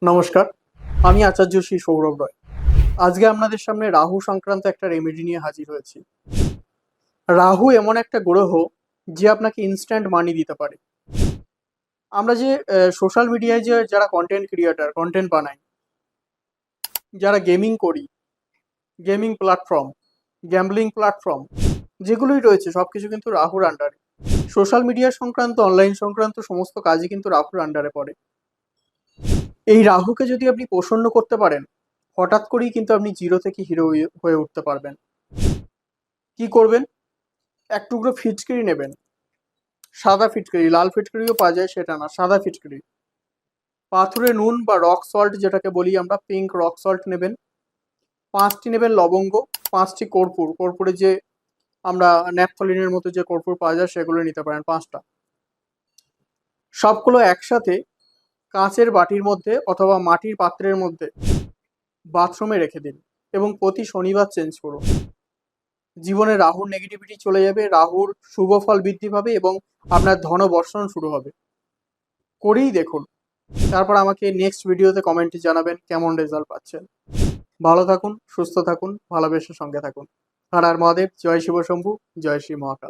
নমস্কার, আমি আচার্য শ্রী সৌরভ রয়। আজকে আপনাদের সামনে রাহু সংক্রান্ত একটা রেমেডি নিয়ে হাজির হয়েছি। রাহু এমন একটা গ্রহ যে আপনাকে ইনস্ট্যান্ট মানি দিতে পারে। আমরা যে সোশ্যাল মিডিয়ায় যে যারা কন্টেন্ট ক্রিয়েটার, কন্টেন্ট বানাই, যারা গেমিং করি, গেমিং প্ল্যাটফর্ম, গ্যাম্বলিং প্ল্যাটফর্ম যেগুলোই রয়েছে সবকিছু কিন্তু রাহুর আন্ডারে। সোশ্যাল মিডিয়া সংক্রান্ত, অনলাইন সংক্রান্ত সমস্ত কাজই কিন্তু রাহুর আন্ডারে পড়ে। এই রাহুকে যদি আপনি প্রসন্ন করতে পারেন, হঠাৎ করেই কিন্তু আপনি জিরো থেকে হিরো হয়ে উঠতে পারবেন। কি করবেন? এক টুকরো ফিটকিরি নেবেন, সাদা ফিটকিরি, লাল ফিটকিরিও পাওয়া যায় সেটা না, সাদা ফিটকিরি। পাথুরে নুন বা রক সল্ট যেটাকে বলি আমরা, পিঙ্ক রক সল্ট নেবেন। 5টি নেবেন লবঙ্গ, 5টি কর্পূর, কর্পূরে যে আমরা ন্যাপথলিনের মতো যে কর্পূর পাওয়া যায় সেগুলো নিতে পারেন 5টা। সবগুলো একসাথে কাঁচের বাটির মধ্যে অথবা মাটির পাত্রের মধ্যে বাথরুমে রেখে দিন এবং প্রতি শনিবার চেঞ্জ করুন। জীবনে রাহুর নেগেটিভিটি চলে যাবে, রাহুর শুভ ফল বৃদ্ধি পাবে এবং আপনার ধন বর্ষণ শুরু হবে। করেই দেখুন, তারপর আমাকে নেক্সট ভিডিওতে কমেন্টে জানাবেন কেমন রেজাল্ট পাচ্ছেন। ভালো থাকুন, সুস্থ থাকুন, ভালোবেসে সঙ্গে থাকুন। হর হর মহাদেব, জয় শিব শম্ভু, জয় শ্রী মহাকাল।